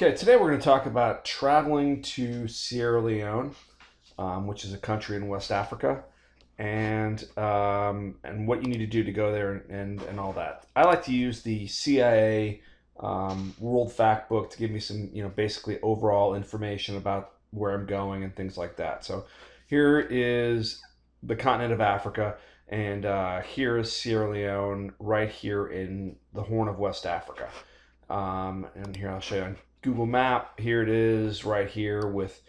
Okay, today we're going to talk about traveling to Sierra Leone, which is a country in West Africa, and what you need to do to go there and all that. I like to use the CIA World Fact Book to give me some, basically overall information about where I'm going and things like that. So here is the continent of Africa, and here is Sierra Leone right here in the Horn of West Africa. And here I'll show you on Google Map. Here it is right here with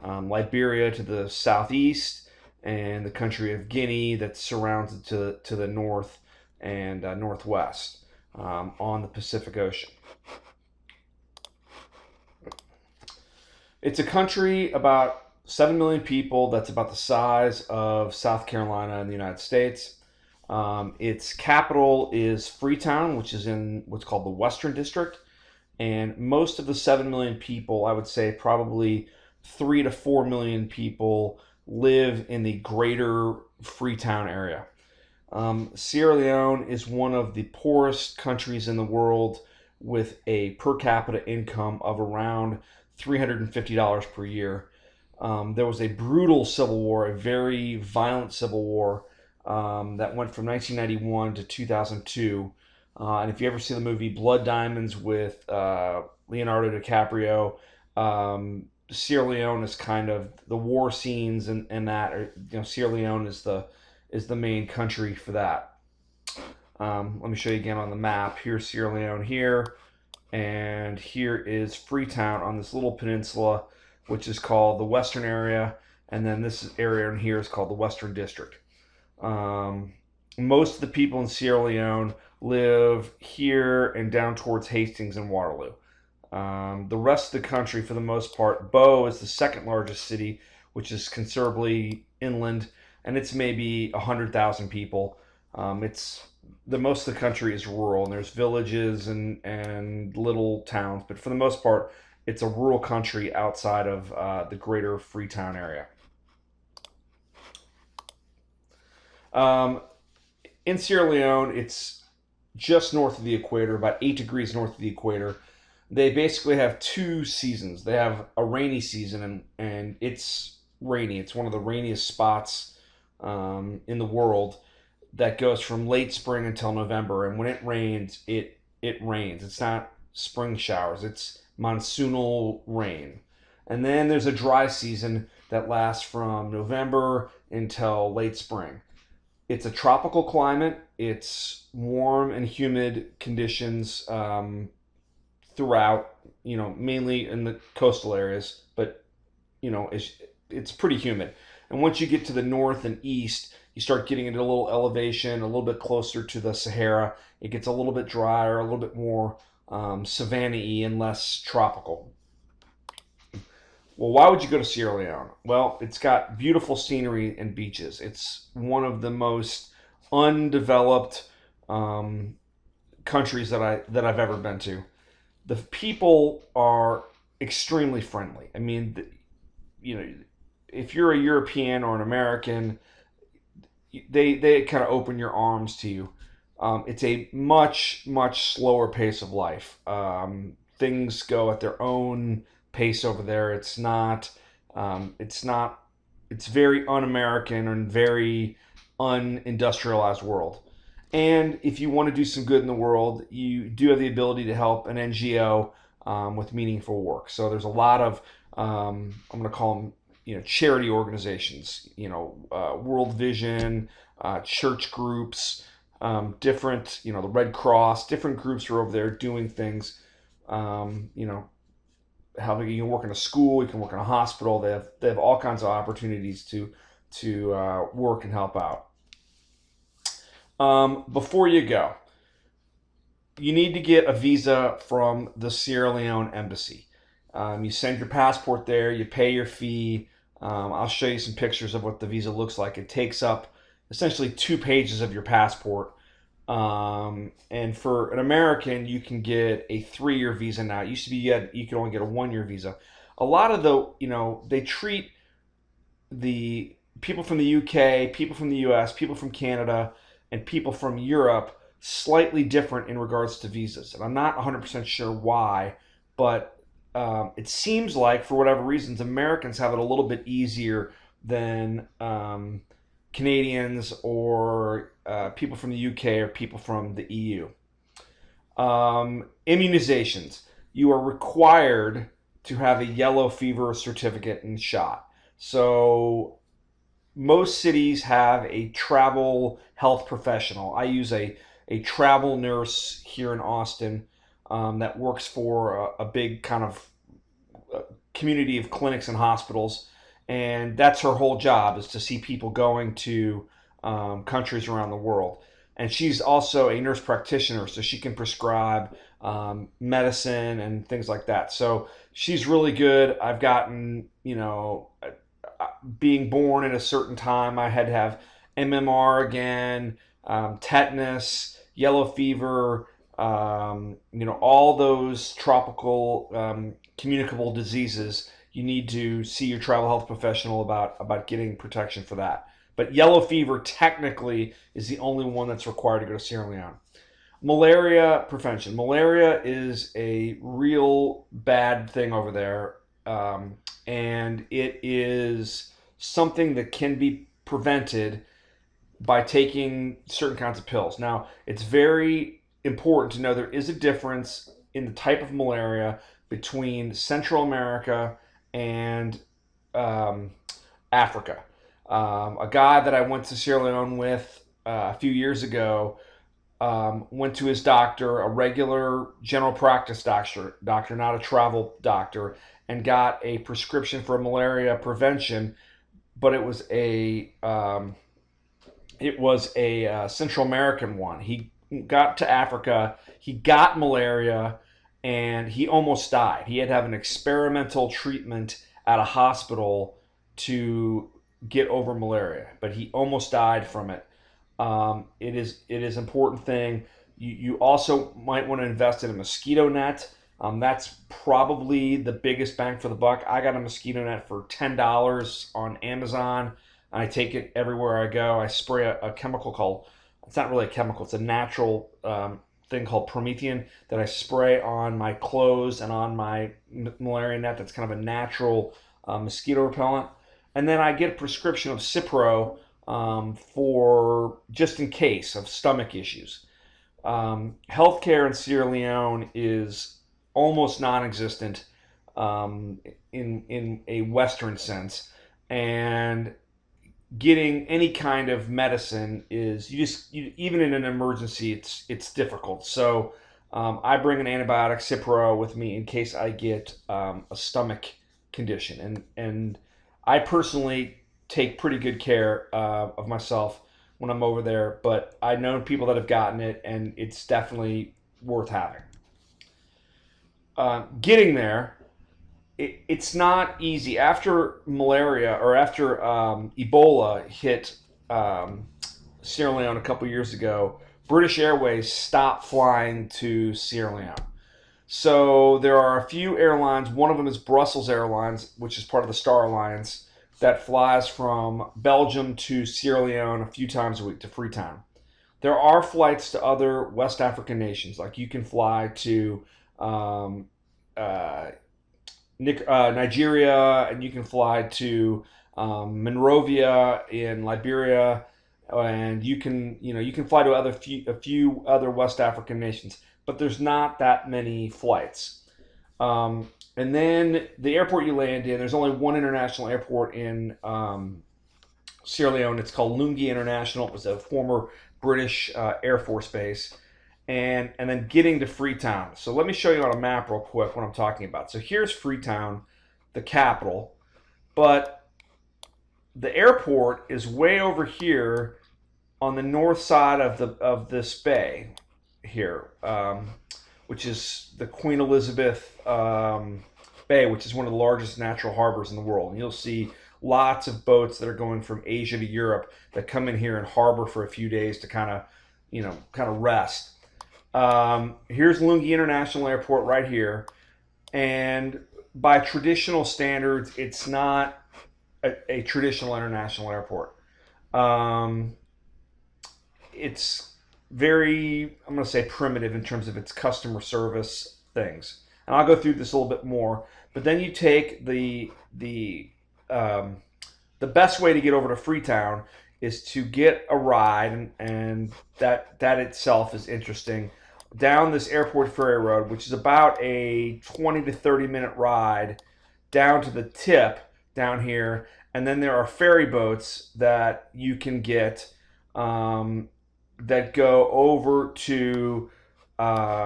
Liberia to the southeast and the country of Guinea that's surrounded to the north and northwest on the Pacific Ocean. It's a country about 7 million people that's about the size of South Carolina in the United States. Its capital is Freetown, which is in what's called the Western District. And most of the 7 million people, I would say probably 3 to 4 million people live in the greater Freetown area. Sierra Leone is one of the poorest countries in the world with a per capita income of around $350 per year. There was a brutal civil war, a very violent civil war that went from 1991 to 2002. And if you ever see the movie Blood Diamonds with Leonardo DiCaprio, Sierra Leone is kind of the war scenes and that. Sierra Leone is the main country for that. Let me show you again on the map. Here's Sierra Leone here, and here is Freetown on this little peninsula, which is called the Western area, and then this area in here is called the Western District. Most of the people in Sierra Leone live here and down towards Hastings and Waterloo. The rest of the country, for the most part, Bo is the second largest city, which is considerably inland, and it's maybe 100,000 people. Most of the country is rural, and there's villages and little towns, but for the most part, it's a rural country outside of the greater Freetown area. In Sierra Leone, it's just north of the equator, about 8 degrees north of the equator. They basically have two seasons. They have a rainy season, and it's rainy. It's one of the rainiest spots in the world that goes from late spring until November. And when it rains, it rains. It's not spring showers. It's monsoonal rain. And then there's a dry season that lasts from November until late spring. It's a tropical climate. It's warm and humid conditions throughout, mainly in the coastal areas, but, it's pretty humid. And once you get to the north and east, you start getting into a little elevation, a little bit closer to the Sahara. It gets a little bit drier, a little bit more savanna-y and less tropical. Well, why would you go to Sierra Leone? Well, it's got beautiful scenery and beaches. It's one of the most undeveloped countries that I've ever been to. The people are extremely friendly. I mean, if you're a European or an American, they kind of open your arms to you. It's a much slower pace of life. Things go at their own pace over there. It's very un-American and very unindustrialized world. And if you want to do some good in the world, you do have the ability to help an NGO with meaningful work. So there's a lot of I'm going to call them charity organizations. World Vision, church groups, different the Red Cross, different groups are over there doing things. How you can work in a school, you can work in a hospital. They have all kinds of opportunities to work and help out. Before you go, you need to get a visa from the Sierra Leone embassy. You send your passport there, you pay your fee. I'll show you some pictures of what the visa looks like. It takes up essentially 2 pages of your passport. And for an American, you can get a 3-year visa now. It used to be you could only get a 1-year visa. A lot of they treat the people from the UK, people from the US, people from Canada, and people from Europe slightly different in regards to visas. And I'm not 100% sure why, but it seems like, for whatever reasons, Americans have it a little bit easier than Canadians or people from the UK or people from the EU. Immunizations. You are required to have a yellow fever certificate and shot. So most cities have a travel health professional. I use a travel nurse here in Austin that works for a big kind of community of clinics and hospitals, and that's her whole job, is to see people going to countries around the world. And she's also a nurse practitioner, so she can prescribe medicine and things like that. So she's really good. I've gotten, being born at a certain time, I had to have MMR again, tetanus, yellow fever, all those tropical communicable diseases. You need to see your travel health professional about getting protection for that. But yellow fever technically is the only one that's required to go to Sierra Leone. Malaria prevention. Malaria is a real bad thing over there, and it is something that can be prevented by taking certain kinds of pills. Now, it's very important to know there is a difference in the type of malaria between Central America and um, Africa. A guy that I went to Sierra Leone with a few years ago went to his doctor, a regular general practice doctor, not a travel doctor, and got a prescription for malaria prevention. But it was a Central American one. He got to Africa, he got malaria, and he almost died. He had to have an experimental treatment at a hospital to get over malaria, but he almost died from it. It is an important thing. You also might want to invest in a mosquito net. That's probably the biggest bang for the buck. I got a mosquito net for $10 on Amazon. I take it everywhere I go. I spray a chemical called, it's not really a chemical, it's a natural thing called Promethean that I spray on my clothes and on my malaria net. That's kind of a natural mosquito repellent. And then I get a prescription of Cipro for just in case of stomach issues. Healthcare in Sierra Leone is almost non-existent in a Western sense, and getting any kind of medicine is even in an emergency, it's difficult. So I bring an antibiotic Cipro with me in case I get a stomach condition, and I personally take pretty good care of myself when I'm over there. But I know people that have gotten it, and it's definitely worth having. Getting there, it's not easy. After malaria or after Ebola hit Sierra Leone a couple years ago, British Airways stopped flying to Sierra Leone. So there are a few airlines. One of them is Brussels Airlines, which is part of the Star Alliance, that flies from Belgium to Sierra Leone a few times a week to Freetown. There are flights to other West African nations, like you can fly to um, uh, Nigeria, and you can fly to Monrovia in Liberia, and you can fly to a few other West African nations, but there's not that many flights. And then the airport you land in, there's only one international airport in Sierra Leone. It's called Lungi International. It was a former British Air Force base. And then getting to Freetown. So let me show you on a map real quick what I'm talking about. So here's Freetown, the capital, but the airport is way over here on the north side of this bay here, which is the Queen Elizabeth Bay, which is one of the largest natural harbors in the world. And you'll see lots of boats that are going from Asia to Europe that come in here and harbor for a few days to kind of rest. Here's Lungi International Airport right here, and by traditional standards, it's not a traditional international airport. Um, it's very, I'm going to say, primitive in terms of its customer service things. and I'll go through this a little bit more. But then you take um, the best way to get over to Freetown is to get a ride, and that itself is interesting, down this airport ferry road, which is about a 20 to 30-minute ride down to the tip down here, and then there are ferry boats that you can get, that go over to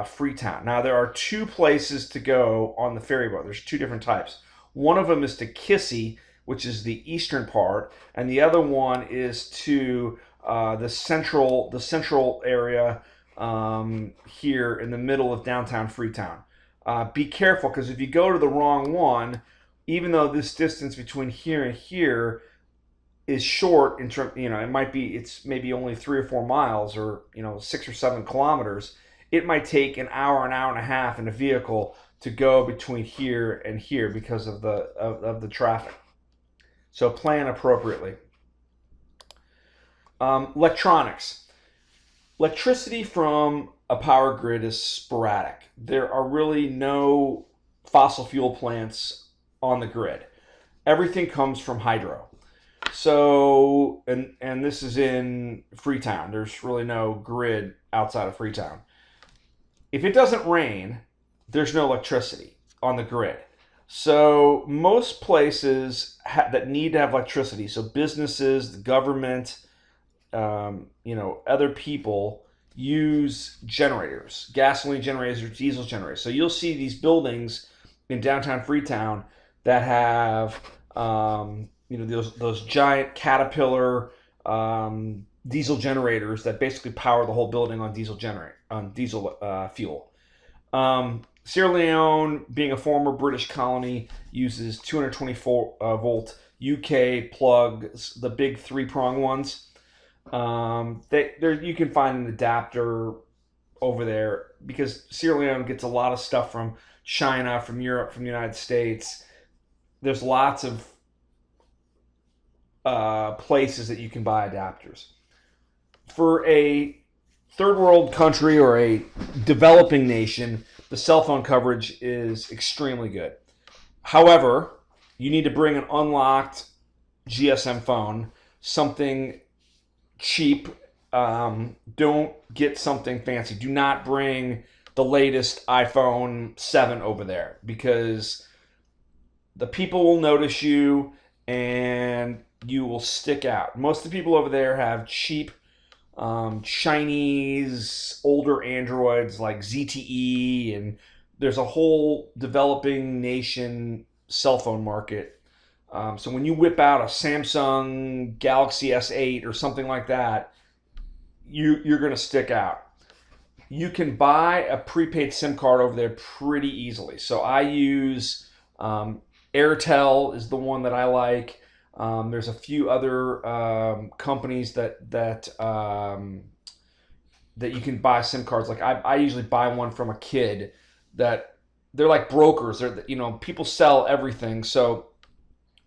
Freetown. Now there are two places to go on the ferry boat. There's two different types. One of them is to Kissy, which is the eastern part, and the other one is to the central area, here in the middle of downtown Freetown. Be careful, because if you go to the wrong one, even though this distance between here and here is short in term, it's maybe only 3 or 4 miles, or 6 or 7 kilometers. It might take an hour and a half in a vehicle to go between here and here because of the traffic. So plan appropriately. Electronics. Electricity from a power grid is sporadic. There are really no fossil fuel plants on the grid. Everything comes from hydro. So, and this is in Freetown. There's really no grid outside of Freetown. If it doesn't rain, there's no electricity on the grid. So most places that need to have electricity, so businesses, the government, other people, use generators, gasoline generators or diesel generators. So you'll see these buildings in downtown Freetown that have those giant Caterpillar diesel generators that basically power the whole building on diesel fuel. Sierra Leone, being a former British colony, uses 224 volt UK plugs, the big 3-prong ones. You can find an adapter over there, because Sierra Leone gets a lot of stuff from China, from Europe, from the United States. There's lots of places that you can buy adapters. For a third world country or a developing nation, the cell phone coverage is extremely good. However, you need to bring an unlocked GSM phone, something cheap. Don't get something fancy. Do not bring the latest iPhone 7 over there, because the people will notice you and you will stick out. Most of the people over there have cheap Chinese older Androids like ZTE, and there's a whole developing nation cell phone market. So when you whip out a Samsung Galaxy S8 or something like that, you're going to stick out. You can buy a prepaid SIM card over there pretty easily. So I use Airtel is the one that I like. There's a few other companies that you can buy SIM cards. Like I usually buy one from a kid. That they're like brokers. People sell everything, so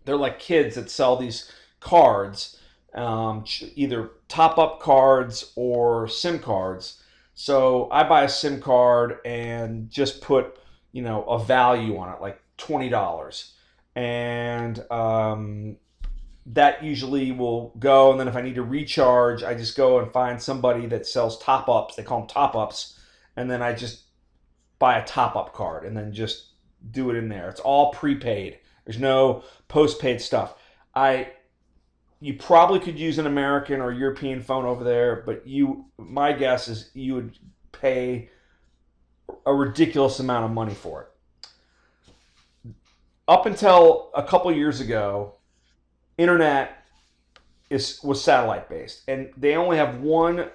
they're like kids that sell these cards, either top-up cards or SIM cards. So I buy a SIM card and just put a value on it, like $20, and that usually will go. And then if I need to recharge, I just go and find somebody that sells top-ups. They call them top-ups, and then I just buy a top-up card and then just do it in there. It's all prepaid. There's no postpaid stuff. You probably could use an American or European phone over there, but my guess is you would pay a ridiculous amount of money for it. Up until a couple years ago, internet was satellite based, and they only have one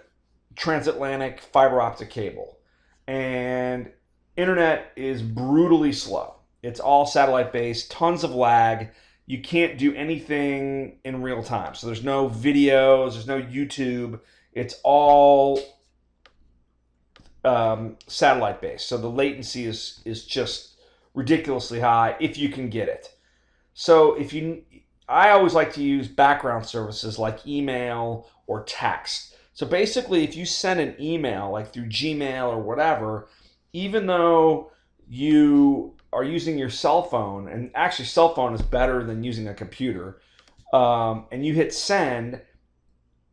transatlantic fiber optic cable, and internet is brutally slow. It's all satellite based, tons of lag. You can't do anything in real time. So there's no videos, there's no YouTube. It's all satellite based. So the latency is just ridiculously high if you can get it. So I always like to use background services like email or text. So basically, if you send an email like through Gmail or whatever, even though you are using your cell phone, and actually cell phone is better than using a computer, and you hit send,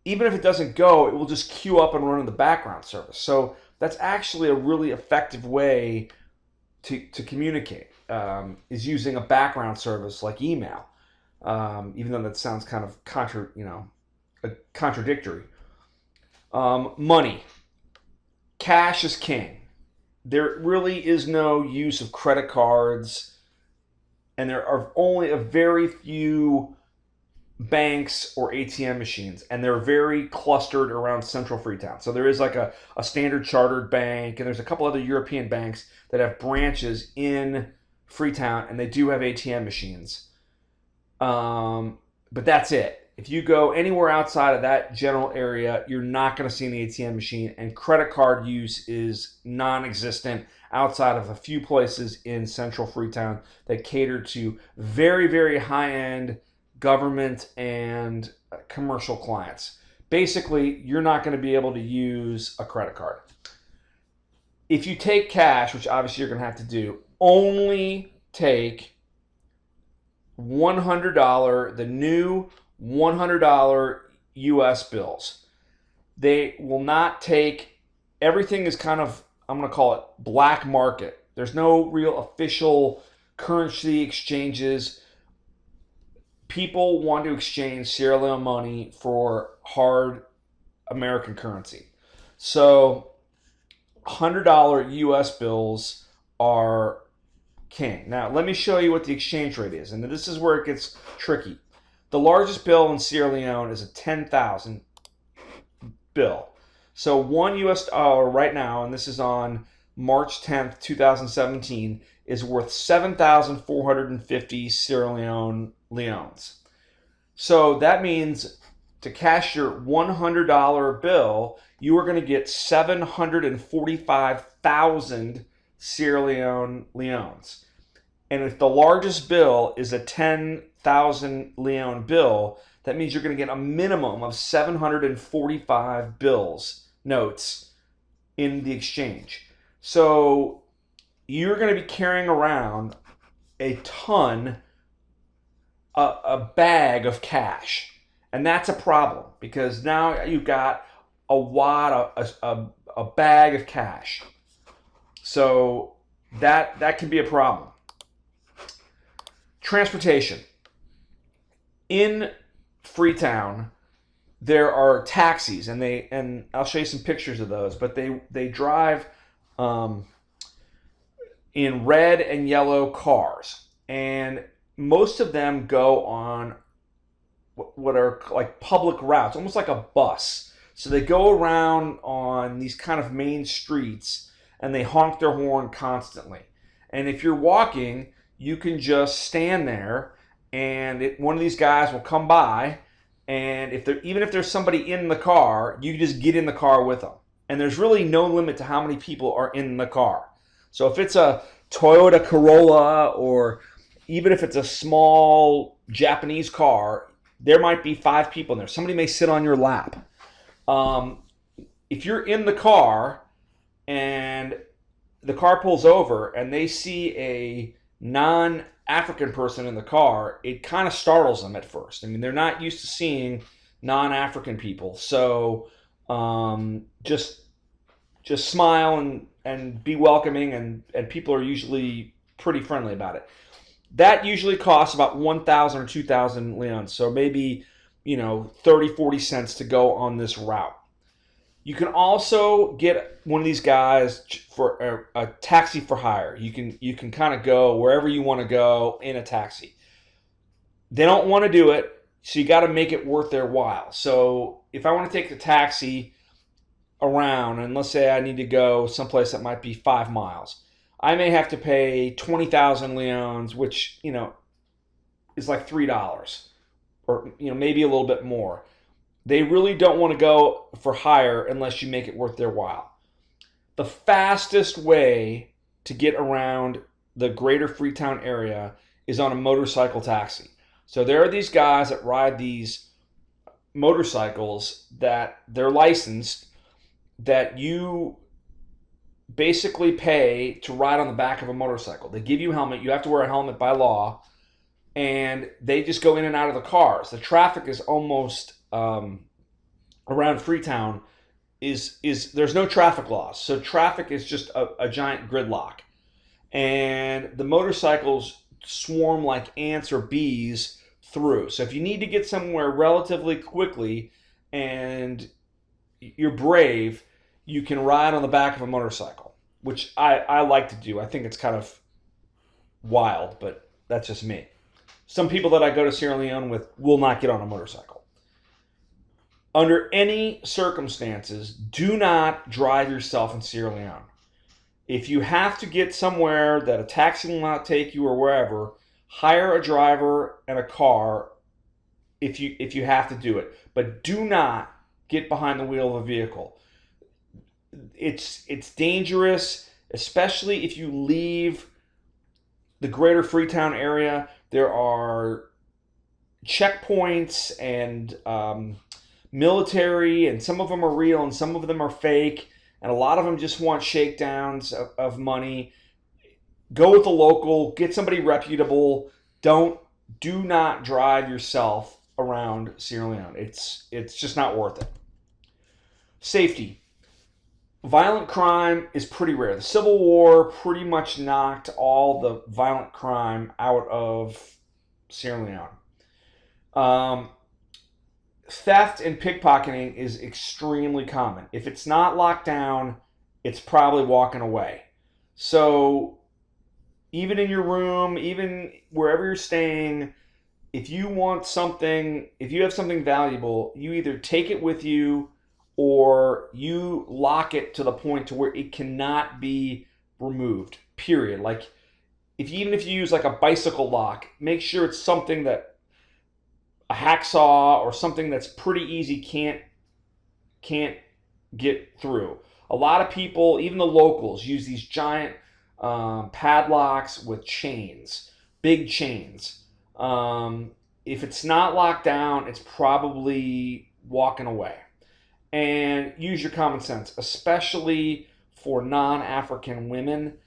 even if it doesn't go, it will just queue up and run in the background service. So that's actually a really effective way to communicate, is using a background service like email, even though that sounds kind of contradictory. Money. Cash is king. There really is no use of credit cards, and there are only a very few banks or ATM machines, and they're very clustered around central Freetown. So there is like a Standard Chartered Bank, and there's a couple other European banks that have branches in Freetown, and they do have ATM machines. But that's it. If you go anywhere outside of that general area, you're not going to see an ATM machine, and credit card use is non-existent outside of a few places in central Freetown that cater to very, very high-end government and commercial clients. Basically, you're not going to be able to use a credit card. If you take cash, which obviously you're going to have to do, only take $100, the new $100 US bills. They will not take, everything is kind of, I'm going to call it black market. There's no real official currency exchanges. People want to exchange Sierra Leone money for hard American currency. So $100 US bills are king. Now, let me show you what the exchange rate is, and this is where it gets tricky. The largest bill in Sierra Leone is a 10,000 bill. So $1 US right now, and this is on March 10th, 2017, is worth 7,450 Sierra Leone leones. So that means to cash your $100 bill, you are going to get 745,000 Sierra Leone leones. And if the largest bill is a 10,000 leone bill, that means you're going to get a minimum of 745 notes in the exchange. So you're going to be carrying around a bag of cash. And that's a problem, because now you've got a bag of cash. So that can be a problem. Transportation. In Freetown, there are taxis, and I'll show you some pictures of those, but they drive in red and yellow cars, and most of them go on what are like public routes, almost like a bus. So they go around on these kind of main streets, and they honk their horn constantly. And if you're walking, you can just stand there, and one of these guys will come by, and even if there's somebody in the car, you just get in the car with them. And there's really no limit to how many people are in the car. So if it's a Toyota Corolla, or even if it's a small Japanese car, there might be 5 people in there. Somebody may sit on your lap. If you're in the car and the car pulls over and they see a non-African person in the car, it kind of startles them at first. I mean, they're not used to seeing non-African people. So just smile and be welcoming, and people are usually pretty friendly about it. That usually costs about 1,000 or 2,000 leons, so maybe 30, 40 cents to go on this route. You can also get one of these guys for a taxi for hire. You can kind of go wherever you want to go in a taxi. They don't want to do it, so you got to make it worth their while. So if I want to take the taxi around, and let's say I need to go someplace that might be 5 miles, I may have to pay 20,000 leons, which is like $3, or maybe a little bit more. They really don't want to go for hire unless you make it worth their while. The fastest way to get around the greater Freetown area is on a motorcycle taxi. So there are these guys that ride these motorcycles that they're licensed, that you basically pay to ride on the back of a motorcycle. They give you a helmet. You have to wear a helmet by law, and they just go in and out of the cars. The traffic is almost around Freetown is there's no traffic laws, so traffic is just a giant gridlock, and the motorcycles swarm like ants or bees through. So if you need to get somewhere relatively quickly and you're brave, you can ride on the back of a motorcycle, which I like to do. I think it's kind of wild, but that's just me. Some people that I go to Sierra Leone with will not get on a motorcycle. Under any circumstances, do not drive yourself in Sierra Leone. If you have to get somewhere that a taxi will not take you or wherever, hire a driver and a car if you have to do it. But do not get behind the wheel of a vehicle. It's dangerous, especially if you leave the greater Freetown area. There are checkpoints and military, and some of them are real and some of them are fake, and a lot of them just want shakedowns of money. Go with the local, get somebody reputable. Do not drive yourself around Sierra Leone. It's just not worth it. Safety. Violent crime is pretty rare. The Civil War pretty much knocked all the violent crime out of Sierra Leone. Theft and pickpocketing is extremely common. If it's not locked down, it's probably walking away. So even in your room, even wherever you're staying, if you want something, if you have something valuable, you either take it with you or you lock it to the point to where it cannot be removed, period. Like even if you use like a bicycle lock, make sure it's something that a hacksaw or something that's pretty easy can't get through. A lot of people, even the locals, use these giant padlocks with chains, big chains. If it's not locked down, it's probably walking away. And use your common sense, especially for non-African women.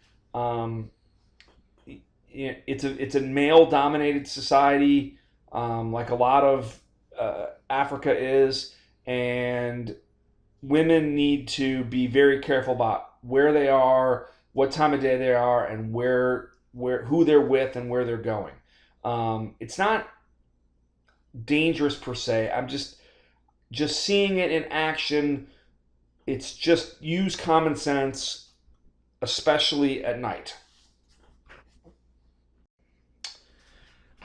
It's a male-dominated society, like a lot of Africa is, and women need to be very careful about where they are, what time of day they are, and who they're with and where they're going. It's not dangerous per se. I'm just seeing it in action. It's just use common sense, especially at night.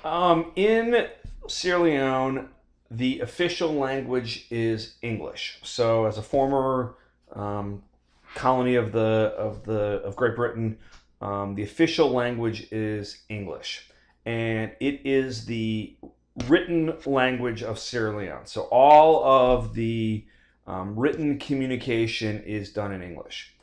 In Sierra Leone, the official language is English. So, as a former colony of Great Britain, the official language is English, and it is the written language of Sierra Leone. So all of the written communication is done in English.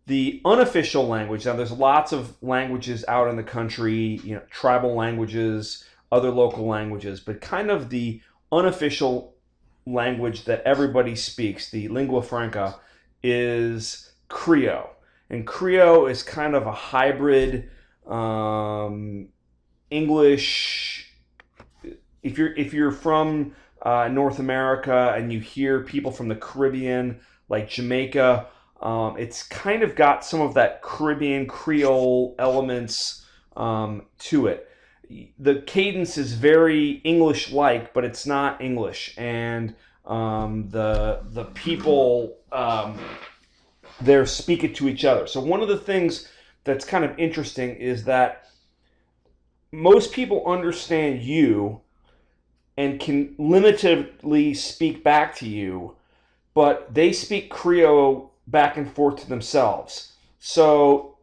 The unofficial language, now there's lots of languages out in the country, tribal languages, other local languages, but kind of the unofficial language that everybody speaks, the lingua franca, is Creole. And Creole is kind of a hybrid English. If you're from North America and you hear people from the Caribbean, like Jamaica, it's kind of got some of that Caribbean Creole elements to it. The cadence is very English-like, but it's not English, and the people there speak it to each other. So one of the things that's kind of interesting is that most people understand you and can limitedly speak back to you, but they speak Creole back and forth to themselves. So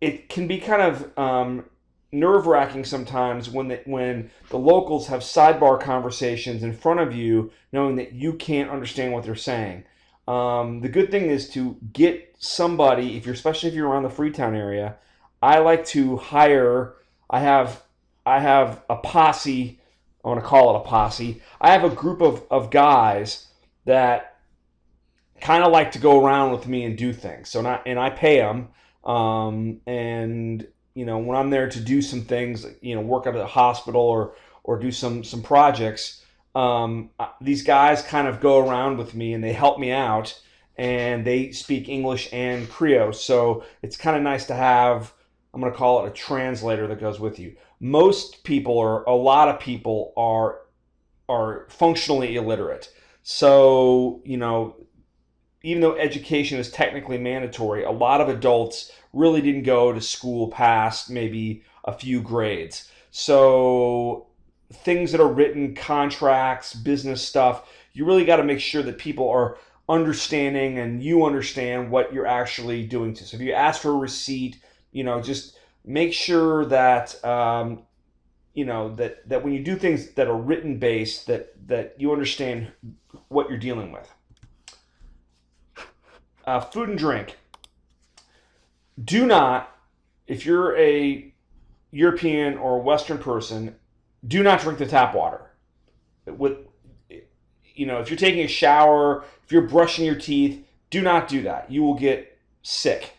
it can be kind of nerve-wracking sometimes when the locals have sidebar conversations in front of you, knowing that you can't understand what they're saying. The good thing is to get somebody, especially if you're around the Freetown area. I like to hire. I have a posse. I want to call it a posse. I have a group of guys that kind of like to go around with me and do things. So not, and I pay them. And when I'm there to do some things, work at a hospital or do some projects, these guys kind of go around with me and they help me out, and they speak English and Creole. So it's kind of nice to have, I'm going to call it a translator that goes with you. Most people, or a lot of people, are functionally illiterate. So, even though education is technically mandatory, a lot of adults really didn't go to school past maybe a few grades. So things that are written, contracts, business stuff, you really got to make sure that people are understanding and you understand what you're actually doing to. So if you ask for a receipt, just make sure that that when you do things that are written based, that you understand what you're dealing with. Food and drink. Do not, if you're a European or Western person, do not drink the tap water. If you're taking a shower, if you're brushing your teeth, do not do that. You will get sick.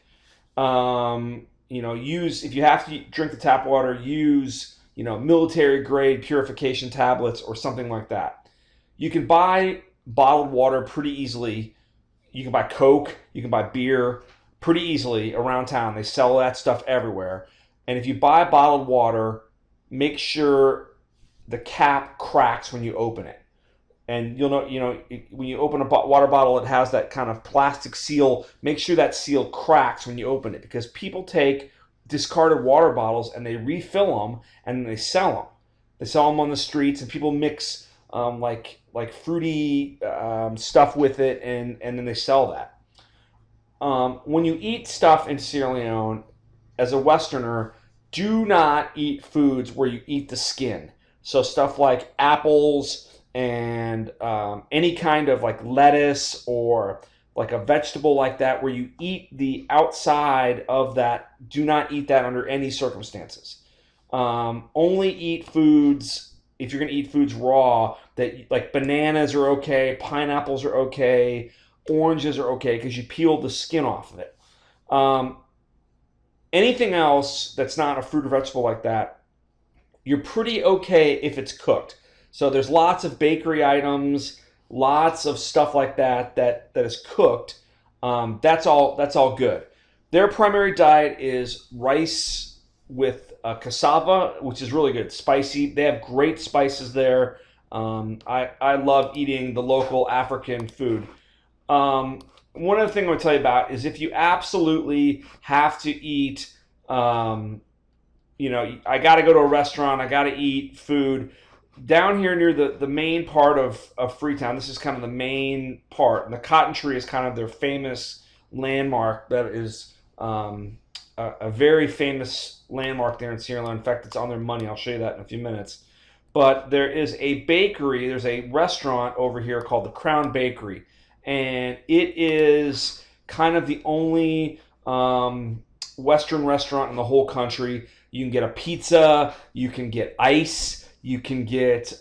Use, if you have to drink the tap water, use military grade purification tablets or something like that. You can buy bottled water pretty easily. You can buy Coke, you can buy beer pretty easily around town. They sell that stuff everywhere. And if you buy bottled water, make sure the cap cracks when you open it. And you'll know, when you open a water bottle, it has that kind of plastic seal. Make sure that seal cracks when you open it, because people take discarded water bottles and they refill them and they sell them. They sell them on the streets, and people mix like fruity stuff with it, and then they sell that. When you eat stuff in Sierra Leone, as a Westerner, do not eat foods where you eat the skin. So stuff like apples and any kind of like lettuce or like a vegetable like that, where you eat the outside of that, do not eat that under any circumstances. Only eat foods, if you're going to eat foods raw, that like bananas are okay, pineapples are okay, oranges are okay, because you peel the skin off of it. Anything else that's not a fruit or vegetable like that, you're pretty okay if it's cooked. So there's lots of bakery items, lots of stuff like that is cooked. That's all good. Their primary diet is rice with cassava, which is really good, spicy. They have great spices there. I love eating the local African food. One other thing I'm going to tell you about is, if you absolutely have to eat, I got to go to a restaurant, I got to eat food. Down here near the main part of Freetown, this is kind of the main part, and the cotton tree is kind of their famous landmark. That is a very famous landmark there in Sierra Leone. In fact, it's on their money. I'll show you that in a few minutes. But there is a bakery, there's a restaurant over here called the Crown Bakery, and it is kind of the only Western restaurant in the whole country. You can get a pizza, you can get ice, you can get,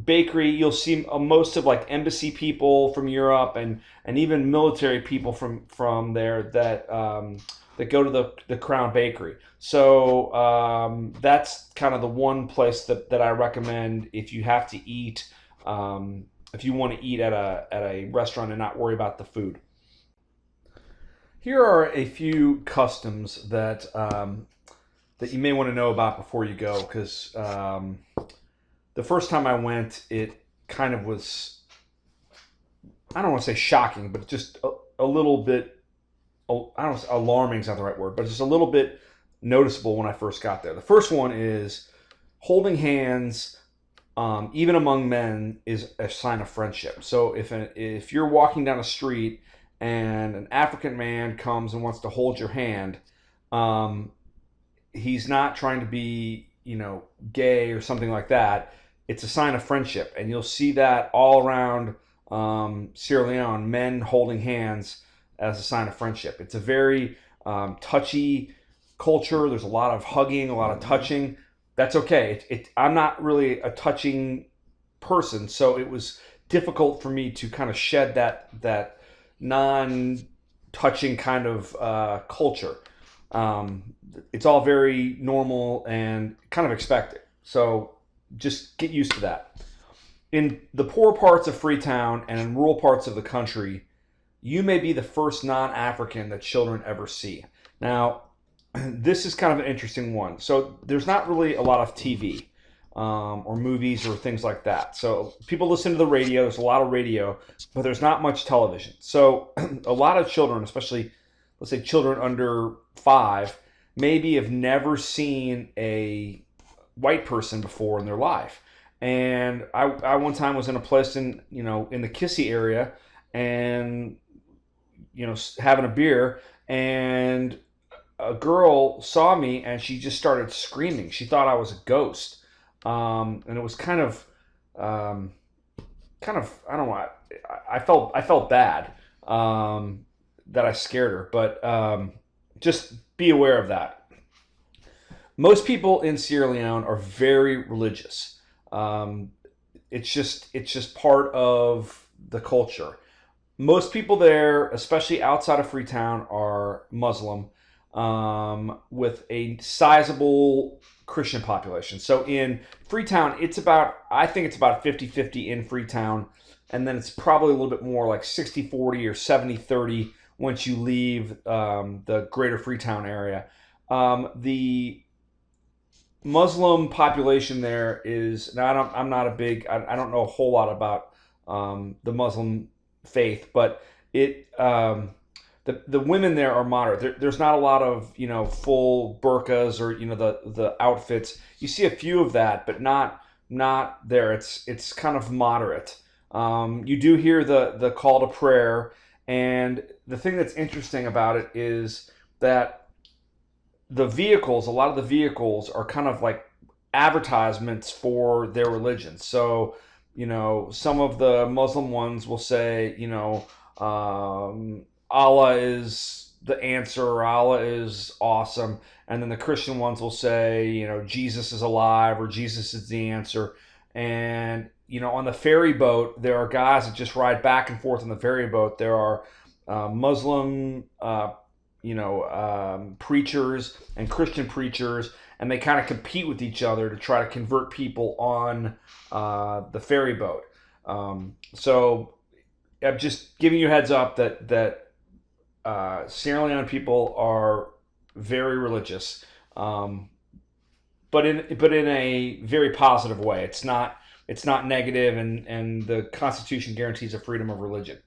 bakery. You'll see most of like embassy people from Europe and even military people from there that go to the Crown Bakery. So that's kind of the one place that I recommend if you have to eat, if you want to eat at a restaurant and not worry about the food. Here are a few customs that you may want to know about before you go, because the first time I went, it kind of was, I don't want to say shocking, but just a little bit, I don't know, alarming is not the right word, but just a little bit noticeable when I first got there. The first one is holding hands, even among men, is a sign of friendship. So if you're walking down a street and an African man comes and wants to hold your hand, he's not trying to be, gay or something like that. It's a sign of friendship, and you'll see that all around Sierra Leone, men holding hands as a sign of friendship. It's a very touchy culture. There's a lot of hugging, a lot of touching. That's okay. I'm not really a touching person, so it was difficult for me to kind of shed that non-touching kind of culture. It's all very normal and kind of expected. So just get used to that. In the poor parts of Freetown and in rural parts of the country, you may be the first non-African that children ever see. Now, this is kind of an interesting one. So there's not really a lot of TV or movies or things like that. So people listen to the radio. There's a lot of radio, but there's not much television. So a lot of children, especially let's say children under 5, maybe have never seen a white person before in their life. And I one time was in a place in the Kissy area, and having a beer, and a girl saw me and she just started screaming. She thought I was a ghost, and it was I don't know. I felt bad that I scared her, but just be aware of that. Most people in Sierra Leone are very religious. It's just part of the culture. Most people there, especially outside of Freetown, are Muslim, with a sizable Christian population. So in Freetown, I think it's about 50-50 in Freetown, and then it's probably a little bit more like 60-40 or 70-30 once you leave the greater Freetown area. The Muslim population there is, now I'm not a big, I don't know a whole lot about the Muslim faith, but the women there are moderate. There's not a lot of full burqas or the outfits. You see a few of that, but not there. It's kind of moderate. You do hear the call to prayer, and the thing that's interesting about it is that a lot of the vehicles are kind of like advertisements for their religion. So some of the Muslim ones will say, Allah is the answer, or Allah is awesome. And then the Christian ones will say, Jesus is alive, or Jesus is the answer. And, on the ferry boat, there are guys that just ride back and forth on the ferry boat. There are Muslim, preachers and Christian preachers, and they kind of compete with each other to try to convert people on the ferry boat. So I'm just giving you a heads up that Sierra Leone people are very religious, but in a very positive way. It's not negative, and the Constitution guarantees a freedom of religion.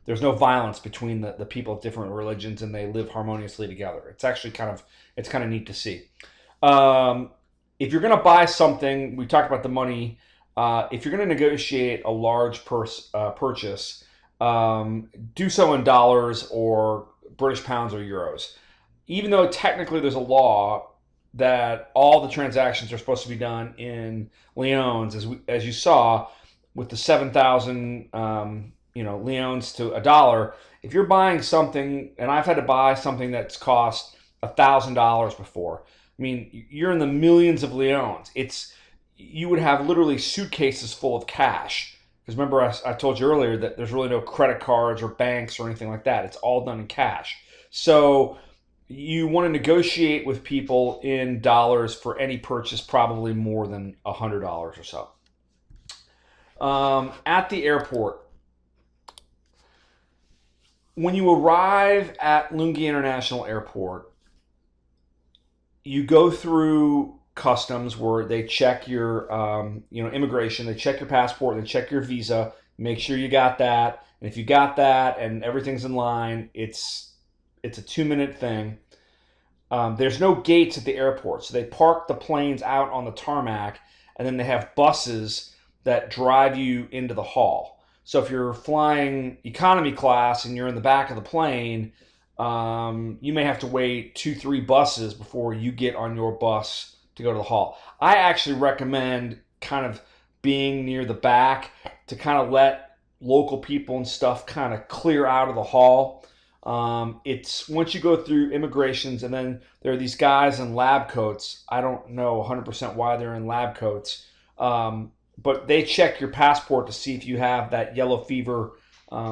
There's no violence between the people of different religions, and they live harmoniously together. It's actually kind of neat to see. If you're going to buy something, we talked about the money. If you're going to negotiate a large purchase, do so in dollars or British pounds or euros. Even though technically there's a law that all the transactions are supposed to be done in leones, as you saw with the 7,000 leones to $1. If you're buying something, and I've had to buy something that's cost $1,000 before, I mean, you're in the millions of leones. You would have literally suitcases full of cash. Because remember, I told you earlier that there's really no credit cards or banks or anything like that. It's all done in cash. So you want to negotiate with people in dollars for any purchase, probably more than $100 or so. At the airport, when you arrive at Lungi International Airport, you go through customs where they check your immigration, they check your passport, they check your visa, make sure you got that. And if you got that and everything's in line, it's a 2-minute thing. There's no gates at the airport, so they park the planes out on the tarmac, and then they have buses that drive you into the hall. So if you're flying economy class and you're in the back of the plane, you may have to wait 2-3 buses before you get on your bus to go to the hall. I actually recommend kind of being near the back to kind of let local people and stuff kind of clear out of the hall. It's once you go through immigrations, and then there are these guys in lab coats. I don't know 100% why they're in lab coats. but they check your passport to see if you have that yellow fever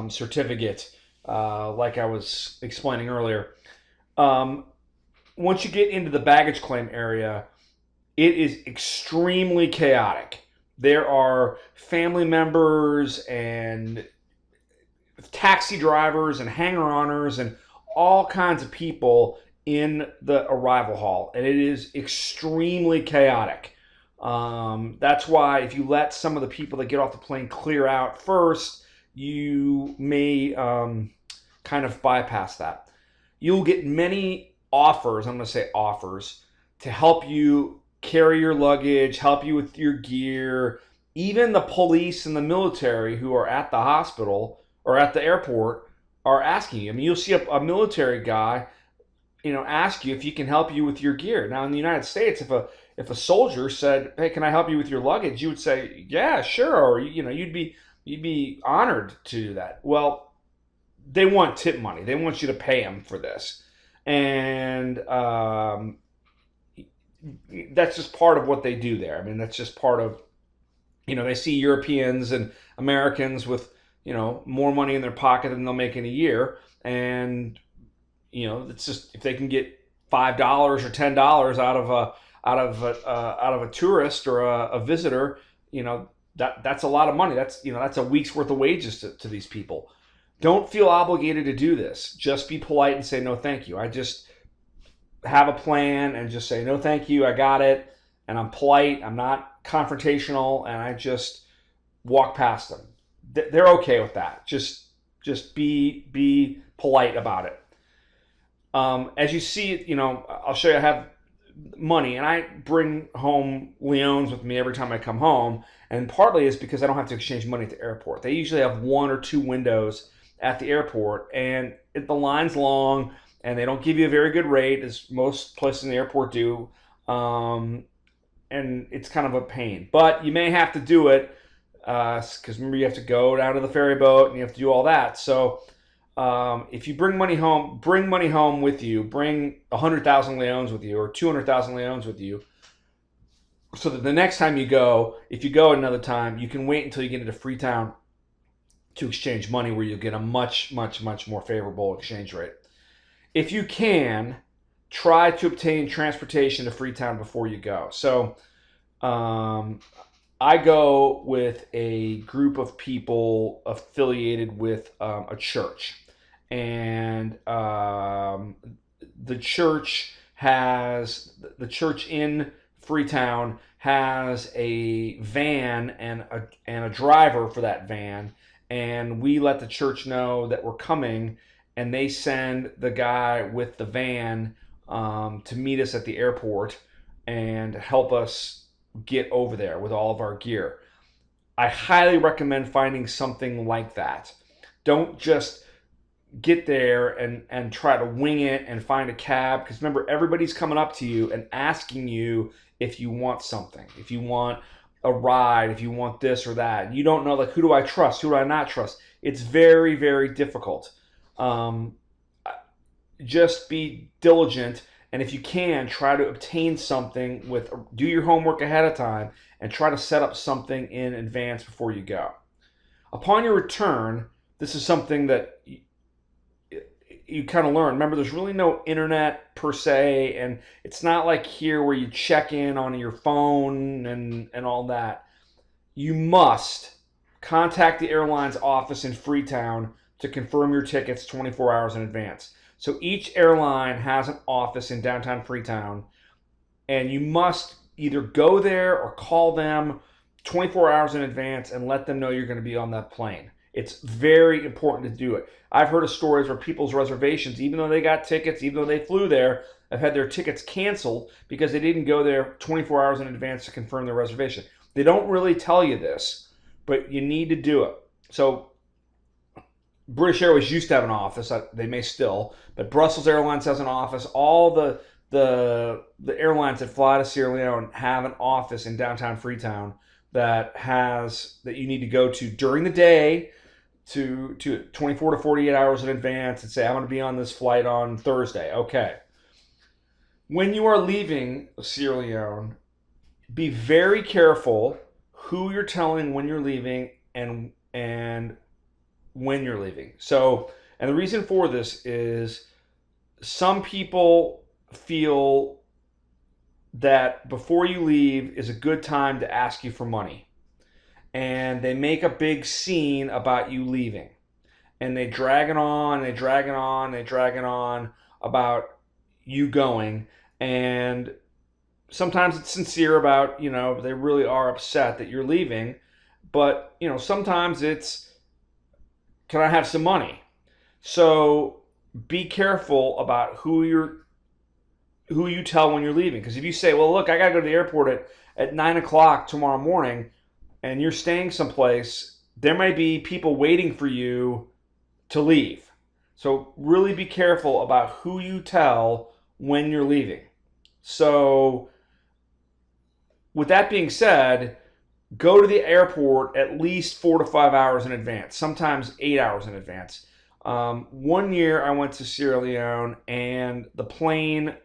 certificate, like I was explaining earlier. Um, Once you get into the baggage claim area, it is extremely chaotic. There are family members and taxi drivers and hanger-oners and all kinds of people in the arrival hall, and it is extremely chaotic. That's why if you let some of the people that get off the plane clear out first, you may kind of bypass that. You'll get many offers, I'm going to say offers, to help you carry your luggage, help you with your gear. Even the police and the military who are at the hospital or at the airport are asking you. I mean, you'll see a military guy, ask you if he can help you with your gear. Now, in the United States, if a soldier said, "Hey, can I help you with your luggage?" you would say, "Yeah, sure," or you'd be honored to do that. Well, they want tip money. They want you to pay them for this, and that's just part of what they do there. I mean, that's just part of, they see Europeans and Americans with, more money in their pocket than they'll make in a year. And, it's just, if they can get $5 or $10 out of a tourist or a visitor, that's a lot of money. That's a week's worth of wages to these people. Don't feel obligated to do this. Just be polite and say, no, thank you. I just have a plan and just say, no, thank you. I got it. And I'm polite. I'm not confrontational. And I just walk past them. They're okay with that. Just be polite about it. As you see, I'll show you. I have money, and I bring home Leones with me every time I come home. And partly is because I don't have to exchange money at the airport. They usually have one or two windows at the airport, and the line's long, and they don't give you a very good rate, as most places in the airport do. And it's kind of a pain. But you may have to do it because remember, you have to go down to the ferry boat and you have to do all that. So if you bring money home with you. Bring 100,000 Leones with you or 200,000 Leones with you, so that the next time you go, if you go another time, you can wait until you get into Freetown to exchange money, where you'll get a much, much, much more favorable exchange rate. If you can, try to obtain transportation to Freetown before you go. So I go with a group of people affiliated with a church. And the church in Freetown has a van and a driver for that van, and we let the church know that we're coming, and they send the guy with the van to meet us at the airport and help us get over there with all of our gear. I highly recommend finding something like that. Don't just get there and try to wing it and find a cab, because remember, everybody's coming up to you and asking you if you want something, if you want a ride, if you want this or that. You don't know, like, who do I trust, who do I not trust. It's very, very difficult. Just be diligent, and if you can, try to obtain something do your homework ahead of time and try to set up something in advance before you go. Upon your return, this is something that you kind of learn. Remember, there's really no internet per se, and it's not like here where you check in on your phone and all that. You must contact the airline's office in Freetown to confirm your tickets 24 hours in advance. So each airline has an office in downtown Freetown, and you must either go there or call them 24 hours in advance and let them know you're going to be on that plane. It's very important to do it. I've heard of stories where people's reservations, even though they got tickets, even though they flew there, have had their tickets canceled because they didn't go there 24 hours in advance to confirm their reservation. They don't really tell you this, but you need to do it. So British Airways used to have an office. They may still, but Brussels Airlines has an office. All the airlines that fly to Sierra Leone have an office in downtown Freetown that you need to go to during the day, to 24 to 48 hours in advance, and say, I'm going to be on this flight on Thursday. Okay. When you are leaving Sierra Leone, be very careful who you're telling when you're leaving and when you're leaving. So, and the reason for this is some people feel that before you leave is a good time to ask you for money. And they make a big scene about you leaving. And they drag it on, they drag it on, they drag it on about you going. And sometimes it's sincere about, they really are upset that you're leaving. But, sometimes it's, can I have some money? So be careful about who you tell when you're leaving. Because if you say, well, look, I got to go to the airport at 9 o'clock tomorrow morning, and you're staying someplace, there may be people waiting for you to leave. So really be careful about who you tell when you're leaving. So with that being said, go to the airport at least 4 to 5 hours in advance, sometimes 8 hours in advance. One year I went to Sierra Leone, and the plane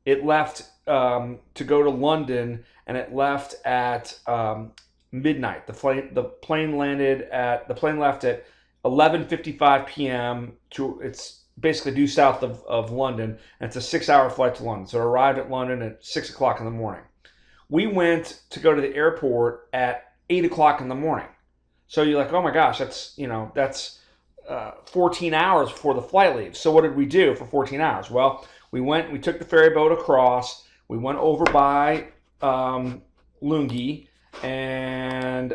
it left to go to London, and it left at midnight. The plane left at 11:55 p.m. It's basically due south of London, and it's a 6-hour flight to London. So it arrived at London at 6 o'clock in the morning. We went to go to the airport at 8 o'clock in the morning. So you're like, oh my gosh, that's 14 hours before the flight leaves. So what did we do for 14 hours? Well, we took the ferry boat across. We went over by Lungi, and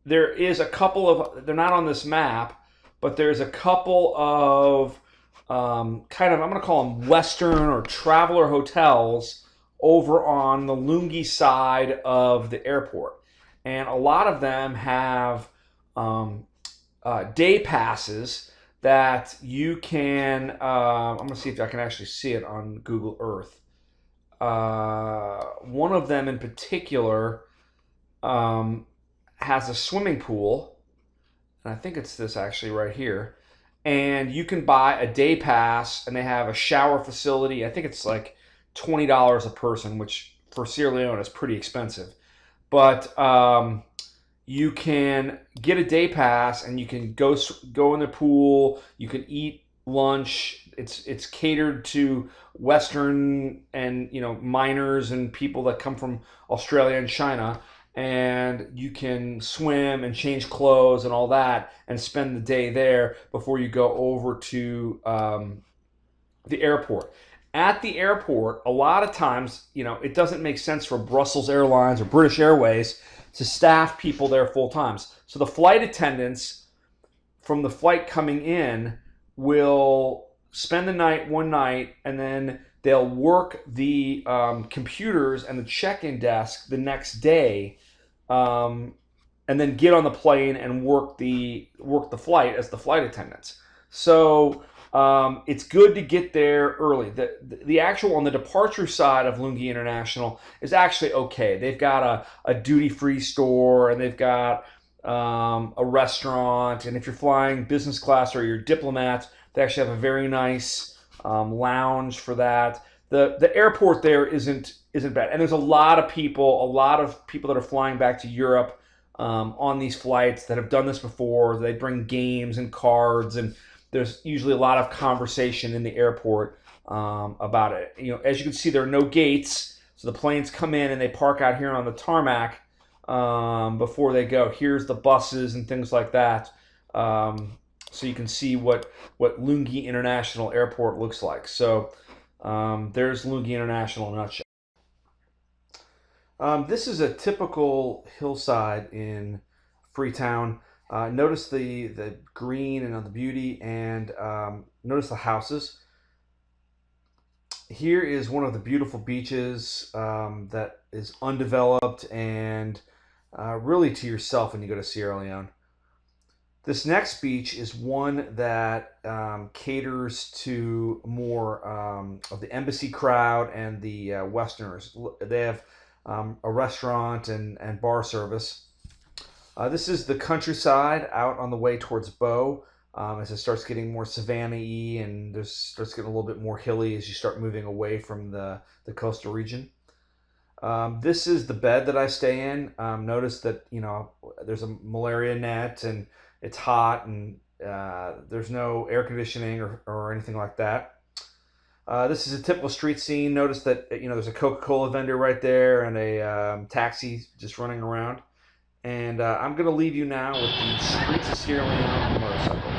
there is a couple of, they're not on this map, but there's a couple of I'm going to call them Western or traveler hotels over on the Lungi side of the airport. And a lot of them have day passes that you can, I'm going to see if I can actually see it on Google Earth. One of them in particular has a swimming pool, and I think it's this actually right here. And you can buy a day pass, and they have a shower facility. I think it's like $20 a person, which for Sierra Leone is pretty expensive. But you can get a day pass, and you can go in the pool. You can eat lunch. It's catered to Western and miners and people that come from Australia and China. And you can swim and change clothes and all that and spend the day there before you go over to the airport. At the airport, a lot of times, it doesn't make sense for Brussels Airlines or British Airways to staff people there full times. So the flight attendants from the flight coming in will spend the night one night, and then they'll work the computers and the check-in desk the next day, and then get on the plane and work the flight as the flight attendants. So it's good to get there early. The actual, on the departure side of Lungi International, is actually okay. They've got a duty-free store, and they've got a restaurant, and if you're flying business class or you're diplomat, they actually have a very nice lounge for that. The airport there isn't bad, and there's a lot of people that are flying back to Europe on these flights that have done this before. They bring games and cards, and there's usually a lot of conversation in the airport about it. As you can see, there are no gates, so the planes come in and they park out here on the tarmac before they go. Here's the buses and things like that. So you can see what Lungi International Airport looks like. So there's Lungi International in a nutshell. This is a typical hillside in Freetown. Notice the green and the beauty, and notice the houses. Here is one of the beautiful beaches that is undeveloped and really to yourself when you go to Sierra Leone. This next beach is one that caters to more of the embassy crowd and the Westerners. They have a restaurant and bar service. This is the countryside out on the way towards Bow, as it starts getting more savanna-y, and starts getting a little bit more hilly as you start moving away from the coastal region. This is the bed that I stay in. Notice that there's a malaria net and it's hot and there's no air conditioning or anything like that. This is a typical street scene. Notice that there's a Coca-Cola vendor right there and a taxi just running around. And I'm gonna leave you now with the streets of Sierra Leone on a motorcycle.